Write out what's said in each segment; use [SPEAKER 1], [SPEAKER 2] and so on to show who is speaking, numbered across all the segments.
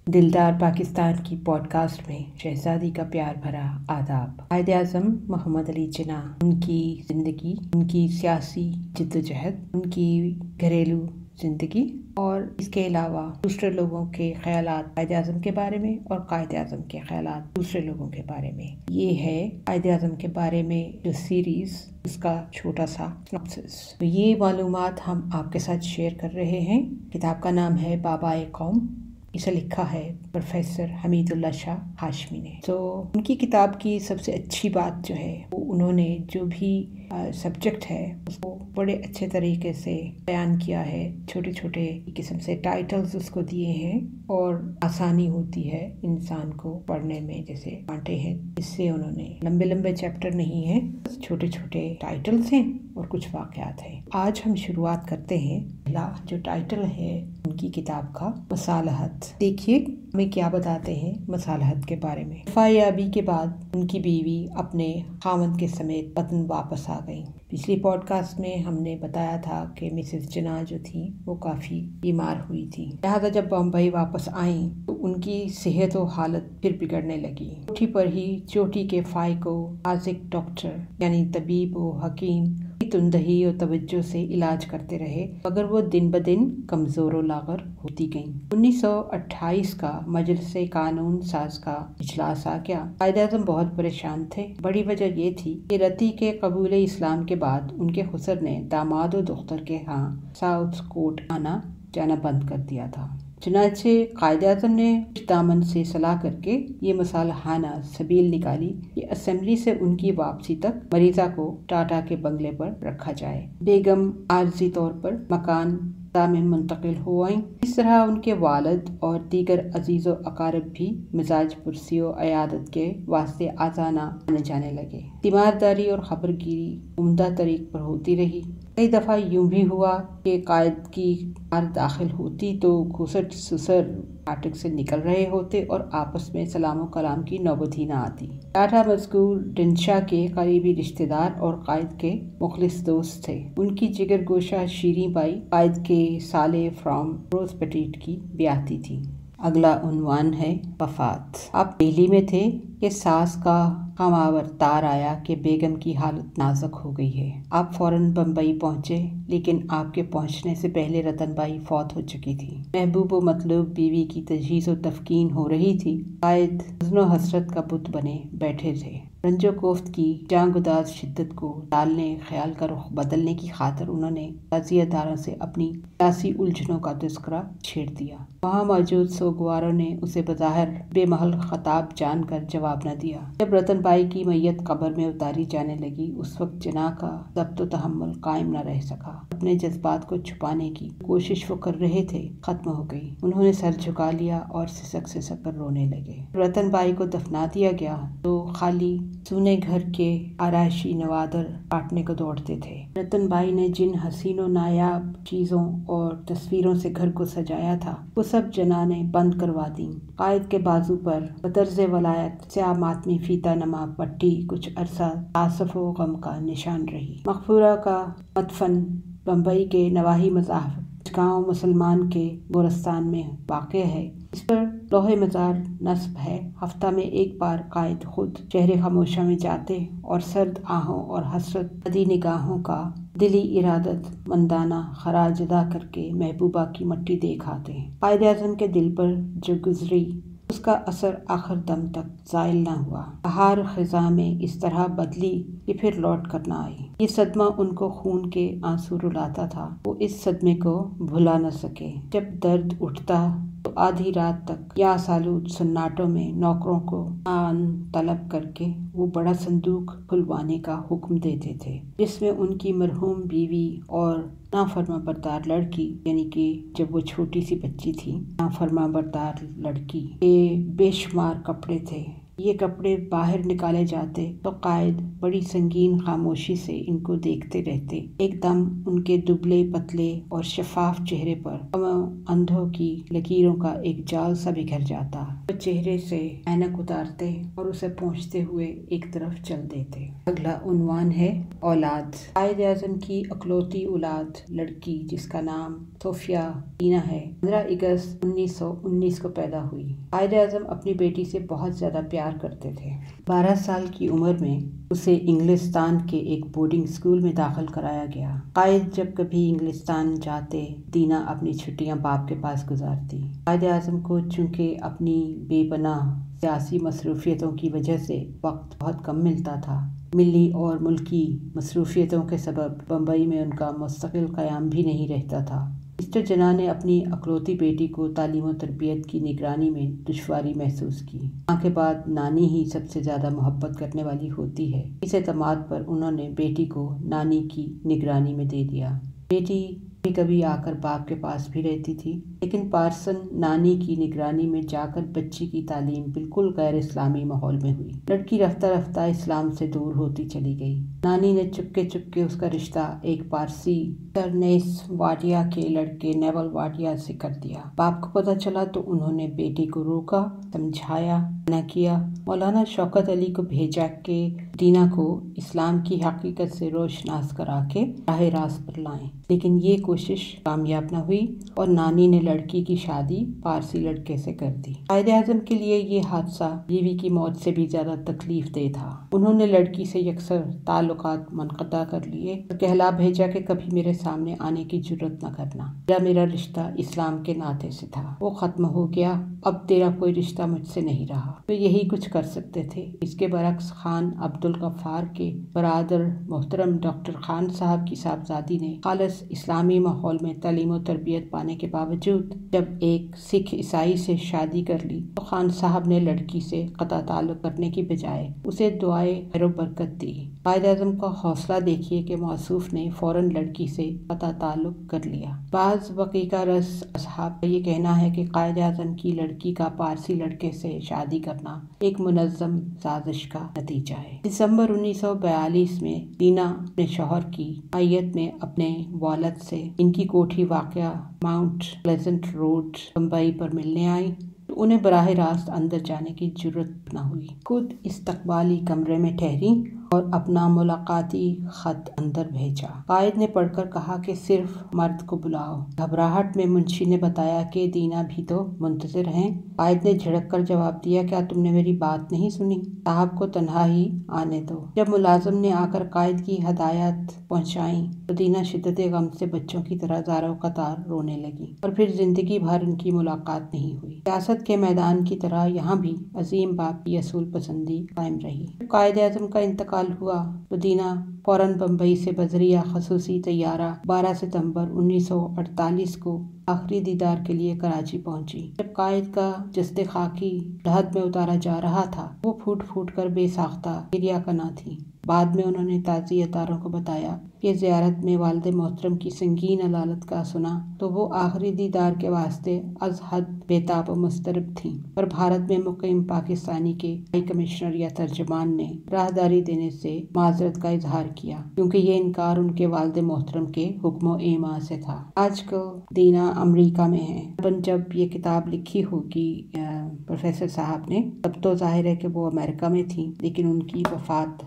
[SPEAKER 1] दिलदार पाकिस्तान की पॉडकास्ट में शहजादी का प्यार भरा आदाब। कायद-ए-आज़म मोहम्मद अली जिन्ना, उनकी ज़िंदगी, उनकी सियासी जिद्दोजहद, उनकी घरेलू ज़िंदगी और इसके अलावा दूसरे लोगों के ख़यालात कायद-ए-आज़म के बारे में और कायद-ए-आज़म के ख़यालात दूसरे लोगों के बारे में। ये है कायद-ए-आज़म के बारे में जो सीरीज़, उसका छोटा सा सिनॉप्सिस। तो ये मालूमात हम आपके साथ शेयर कर रहे हैं। किताब का नाम है बाबा-ए-कौम। इसे लिखा है प्रोफेसर हमीदुल्लाह शाह हाशमी ने। तो उनकी किताब की सबसे अच्छी बात जो है वो उन्होंने जो भी सब्जेक्ट है उसको बड़े अच्छे तरीके से बयान किया है। छोटे छोटे किस्म से टाइटल्स उसको दिए हैं और आसानी होती है इंसान को पढ़ने में, जैसे बांटे हैं। इससे उन्होंने लंबे लंबे चैप्टर नहीं है, छोटे छोटे टाइटल्स हैं और कुछ वाक़यात हैं। आज हम शुरुआत करते हैं। पहला जो टाइटल है उनकी किताब का, मसालहत। देखिए हमें क्या बताते हैं मसालहत के बारे में। वफायाबी के बाद उनकी बीवी अपने खामद के समेत वतन वापस आ गई। पिछली पॉडकास्ट में हमने बताया था कि मिसेस जिन्ना जो थी वो काफ़ी बीमार हुई थी, लिहाजा जब बम्बई वापस आई तो उनकी सेहत और हालत फिर बिगड़ने लगी। चोटी पर ही चोटी के फाइको आजिक डॉक्टर यानी तबीब व हकीम तुंदही और तवज्जो से इलाज करते रहे, मगर वो दिन ब दिन कमज़ोर व लागर होती गईं। 1928 का मजलिस कानून साज का इजलास आ गया। कायद-ए-आज़म बहुत परेशान थे। बड़ी वजह ये थी कि रती के कबूल इस्लाम के बाद उनके खुसर ने दामाद और दुख्तर के यहाँ साउथ कोर्ट आना जाना बंद कर दिया था। चुनांचे कायद-ए-आज़म ने दामन से सलाह करके ये मसालहाना सबील निकाली कि असेंबली से उनकी वापसी तक मरीज़ा को टाटा के बंगले पर रखा जाए। बेगम आर्जी तौर पर मकान में मुंतकिल हो आईं। इस तरह उनके वालिद और दीगर अजीज़ व अकारब भी मिजाज पुरसी और अयादत के वास्ते आजाना आने जाने लगे। तीमारदारी और खबरगिरी उम्दा तरीक पर होती रही। कई दफ़ा यूं भी हुआ कि कायद की कार दाखिल होती तो घुसट सुसर फाटक से निकल रहे होते और आपस में सलाम कलाम की नौबत ही न आती। टाटा मज़कूर डिंशा के करीबी रिश्तेदार और कायद के मुखलिस दोस्त थे। उनकी जिगर गोशा शीरीं बाई कायद के साले फ्रॉम रोज पेटीट की ब्याहती थी। अगला उन्वान है वफात। आप दिल्ली में थे कि सास का खमावर तार आया कि बेगम की हालत नाजुक हो गई है। आप फौरन बम्बई पहुंचे, लेकिन आपके पहुंचने से पहले रतन बाई फौत हो चुकी थी। महबूब व मतलूब बीवी की तजहीज़ व तफकीन हो रही थी। कायद हुज़्न हसरत का बुत बने बैठे थे। रंजो कोफ्त की जांगुदाज शिद्दत को टालने, ख्याल का रुख बदलने की खातिर उन्होंने ताज़ियतदारों से अपनी सियासी उलझनों का तज़किरा छेड़ दिया। वहाँ मौजूद सोगवारों ने उसे बज़ाहिर बेमहल खताब जानकर जवाब न दिया। जब रतन बाई की मैयत कब्र में उतारी जाने लगी, उस वक्त जिन्ना का ज़ब्त व तहम्मुल कायम न रह सका। अपने जज्बात को छुपाने की कोशिश वो कर रहे थे, खत्म हो गई। उन्होंने सर झुका लिया और सिसक सिसक कर रोने लगे। रतन बाई को दफना दिया गया तो खाली सूने घर के आरायशी नवादर काटने को दौड़ते थे। रतन बाई ने जिन हसीनो नायाब चीज़ों और तस्वीरों से घर को सजाया था वो सब जिन्ना ने बंद करवा दी। कायद के बाजू पर बतर्ज़े वलायत स्याह मातमी फीता नमा पट्टी कुछ अरसा तासुफ व गम का निशान रही। मक़फ़ूरा का मदफन बम्बई के नवाही मज़ाहब गाँव मुसलमान के गोरस्तान में वाक़ है। इस पर लोहे मज़ार नस्ब है। हफ्ता में एक बार कायद खुद चेहरे खामोशा में जाते और सर्द आहों और हसरत अदी निगाहों का दिली इरादत मंदाना खराज अदा करके महबूबा की मट्टी देख आते। कायद-ए-आज़म के दिल पर जो गुजरी उसका असर आखिर दम तक ज़ाइल न हुआ। बहार ख़ज़ां में इस तरह बदली कि फिर लौट कर न आई। ये सदमा उनको खून के आंसू रुलाता था। वो इस सदमे को भुला न सके। जब दर्द उठता तो आधी रात तक या सालूद सन्नाटों में नौकरों को आन तलब करके वो बड़ा संदूक खुलवाने का हुक्म देते थे, जिसमें उनकी मरहूम बीवी और नाफरमा बरदार लड़की, यानी कि जब वो छोटी सी बच्ची थी, नाफरमा बरदार लड़की के बेशुमार कपड़े थे। ये कपड़े बाहर निकाले जाते तो कायद बड़ी संगीन खामोशी से इनको देखते रहते। एकदम उनके दुबले पतले और शफाफ चेहरे पर अंधों की लकीरों का एक जाल सा बिखर जाता। وہ چہرے سے اینک اتارتے اور اسے پہنچتے ہوئے ایک طرف چل دیتے۔ اگلا عنوان ہے اولاد۔ قائد اعظم کی اکلوتی اولاد لڑکی جس کا نام صوفیہ دینا ہے 15 اگست 1919 کو پیدا ہوئی۔ قائد اعظم اپنی بیٹی سے بہت زیادہ پیار کرتے تھے۔ 12 سال کی عمر میں اسے انگلستان کے ایک بورڈنگ اسکول میں داخل کرایا گیا۔ قائد جب کبھی انگلستان جاتے دینا اپنی چھٹیاں باپ کے پاس گزارتی۔ قائد اعظم کو چونکہ اپنی بے پناہ سیاسی مصروفیتوں کی وجہ سے وقت بہت کم ملتا تھا، ملی اور ملکی مصروفیتوں کے سبب بمبئی میں ان کا مستقل قیام بھی نہیں رہتا تھا۔ مسٹر جناح نے اپنی اکلوتی بیٹی کو تعلیم و تربیت کی نگرانی میں دشواری محسوس کی۔ ماں کے بعد نانی ہی سب سے زیادہ محبت کرنے والی ہوتی ہے۔ اس اعتماد پر انہوں نے بیٹی کو نانی کی نگرانی میں دے دیا۔ بیٹی کبھی کبھی آ کر باپ کے پاس بھی رہتی تھی، لیکن پارسن نانی کی نگرانی میں جا کر بچی کی تعلیم بالکل غیر اسلامی ماحول میں ہوئی۔ لڑکی رفتہ رفتہ اسلام سے دور ہوتی چلی گئی۔ نانی نے چپکے چپکے اس کا رشتہ ایک پارسی سرنیس واڈیا کے لڑکے نیول واڈیا سے کر دیا۔ باپ کو پتہ چلا تو انہوں نے بیٹی کو روکا، سمجھایا، نہ کیا۔ مولانا شوکت علی کو بھیجا کہ دینا کو اسلام کی حقیقت سے روشناس کرا کے راہ راست پر لائیں، لیکن یہ کوشش کامیاب نہ ہوئی اور نانی نے لڑکی کی شادی پارسی لڑکے سے کر دی۔ قائد اعظم کے لیے یہ حادثہ بیوی کی موت سے بھی زیادہ تکلیف دہ تھا۔ انہوں نے لڑکی سے یکسر تعلقات منقطع کر لیے اور کہلا بھیجا کہ کبھی میرے سامنے آنے کی جرت نہ کرنا۔ میرا رشتہ اسلام کے ناطے سے تھا، وہ ختم ہو گیا، اب تیرا کوئی رشتہ مجھ سے نہیں رہا۔ تو یہی کچھ کر سکتے تھے۔ اس کے برعکس خان عبد الغفار کے برادر محترم ڈاکٹر خان صاحب کی صاحبزادی نے خالص اسلامی ماحول میں تعلیم و تربیت پانے کے باوجود جب ایک سکھ عیسائی سے شادی کر لی تو خان صاحب نے لڑکی سے قطع تعلق کرنے کی بجائے اسے دعائے خیر و برکت دی۔ قائد اعظم کا حوصلہ دیکھیے کہ موصوف نے فوراً لڑکی سے قطع تعلق کر لیا۔ بعض وقیقہ رس اصحاب کا یہ کہنا ہے کہ قائد اعظم کی لڑکی کا پارسی لڑکے سے شادی کرنا ایک منظم سازش کا نتیجہ ہے۔ دسمبر 1942 میں دینا اپنے شوہر کی معیت میں اپنے والد سے ان کی کوٹھی واقع ماؤنٹ پلیزنٹ روڈ بمبئی پر ملنے آئی تو انہیں براہ راست اندر جانے کی جرت نہ ہوئی۔ خود استقبالی کمرے میں ٹھہری اور اپنا ملاقاتی خط اندر بھیجا۔ قائد نے پڑھ کر کہا کہ صرف مرد کو بلاؤ۔ گھبراہٹ میں منشی نے بتایا کہ دینا بھی تو منتظر ہیں۔ قائد نے جھڑک کر جواب دیا، کیا تم نے میری بات نہیں سنی؟ صاحب کو تنہا ہی آنے دو۔ جب ملازم نے آ کر قائد کی ہدایات پہنچائیں تو دینا شدت غم سے بچوں کی طرح زار و قطار رونے لگی اور پھر زندگی بھر ان کی ملاقات نہیں ہوئی۔ سیاست کے میدان کی طرح یہاں بھی عظیم باپ کی اصول پسندی قائم رہی۔ جب قائد اعظم کا انتقال ہوا تو دینا فوراً بمبئی سے بذریعہ خصوصی طیارہ 12 ستمبر 1948 کو آخری دیدار کے لیے کراچی پہنچی۔ جب قائد کا جسد خاکی ڈھات میں اتارا جا رہا تھا وہ پھوٹ پھوٹ کر بے ساختہ گریہ کناں تھی۔ بعد میں انہوں نے تعزیت داروں کو بتایا کہ زیارت میں والد محترم کی سنگین علالت کا سنا تو وہ آخری دیدار کے واسطے از حد بے تاب و مضطرب تھیں، پر بھارت میں مقیم پاکستانی کے ہائی کمشنر یا ترجمان نے راہداری دینے سے معذرت کا اظہار کیا، کیونکہ یہ انکار ان کے والد محترم کے حکم و ایما سے تھا۔ آج کل دینا امریکہ میں ہے۔ جب یہ کتاب لکھی ہوگی پروفیسر صاحب نے تب تو ظاہر ہے کہ وہ امریکہ میں تھیں، لیکن ان کی وفات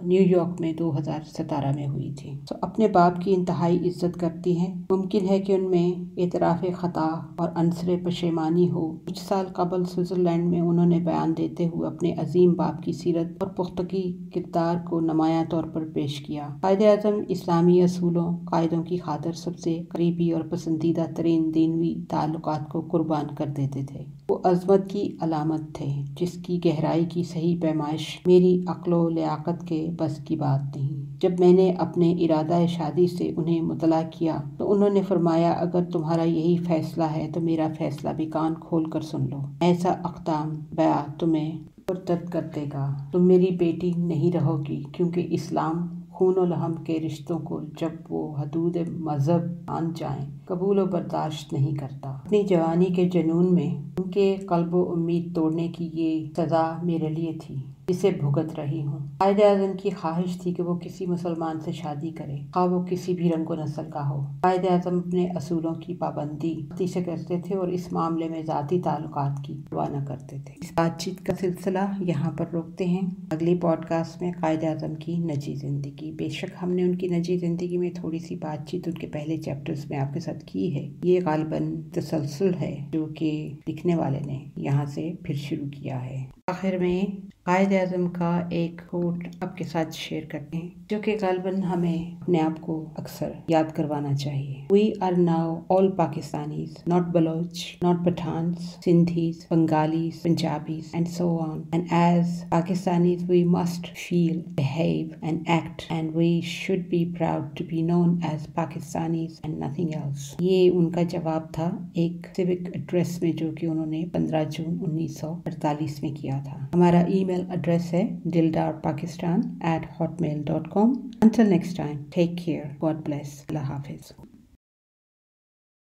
[SPEAKER 1] نیو یارک میں 2017 میں ہوئی تھی۔ تو اپنے باپ کی انتہائی عزت کرتی ہیں۔ ممکن ہے کہ ان میں اعتراف خطا اور عنصر پشیمانی ہو۔ کچھ سال قبل سوئٹزرلینڈ میں انہوں نے بیان دیتے ہوئے اپنے عظیم باپ کی سیرت اور پختگی کردار کو نمایاں طور پر پیش کیا۔ قائد اعظم اسلامی اصولوں قائدوں کی خاطر سب سے قریبی اور پسندیدہ ترین دینوی تعلقات کو قربان کر دیتے تھے۔ وہ عظمت کی علامت تھے جس کی گہرائی کی صحیح پیمائش میری عقل و لیاقت کے بس کی بات نہیں۔ جب میں نے اپنے ارادہ شادی سے انہیں مطلع کیا تو انہوں نے فرمایا، اگر تمہارا یہی فیصلہ ہے تو میرا فیصلہ بھی کان کھول کر سن لو۔ ایسا اقدام بیعت تمہیں مرتد کر دے گا۔ تم میری بیٹی نہیں رہو گی، کیونکہ اسلام خون و لحم کے رشتوں کو جب وہ حدود مذہب مان جائیں قبول و برداشت نہیں کرتا۔ اپنی جوانی کے جنون میں ان کے قلب و امید توڑنے کی یہ سزا میرے لیے تھی۔ जिसे भुगत रही हूँ। कायदे-आज़म की ख्वाहिश थी कि वो किसी मुसलमान से शादी करे, ख़्वाह वो किसी भी रंग व नस्ल का हो। कायदे-आज़म अपने असूलों की पाबंदी सख्ती से करते थे और इस मामले में ज़ाती ताल्लुकात की परवाह न करते थे। इस बातचीत का सिलसिला यहाँ पर रोकते हैं। अगली पॉडकास्ट में कायदे-आज़म की निजी ज़िंदगी। बेशक हमने उनकी निजी ज़िंदगी में थोड़ी सी बातचीत उनके पहले चैप्टर्स में आपके साथ की है। ये गालिबन तसलसल है जो कि लिखने वाले ने यहाँ से फिर शुरू किया है। आखिर में कायदे-आज़म का एक कोट आपके साथ शेयर करते हैं जो कि गालिबन हमें अपने आप को अक्सर याद करवाना चाहिए। We are now all Pakistanis, not Baloch, not Pathans, Sindhis, Bengalis, Punjabis, and so on. And as Pakistanis, we must feel, behave, and act, and we should be proud to be known as Pakistanis and nothing else. ये उनका जवाब था एक civic address में जो कि उन्होंने 15 जून 1948 में किया था। हमारा ईमेल एड्रेस है dildarpakistan@hotmail.com. Until next time, take care. God bless. Allah Hafiz.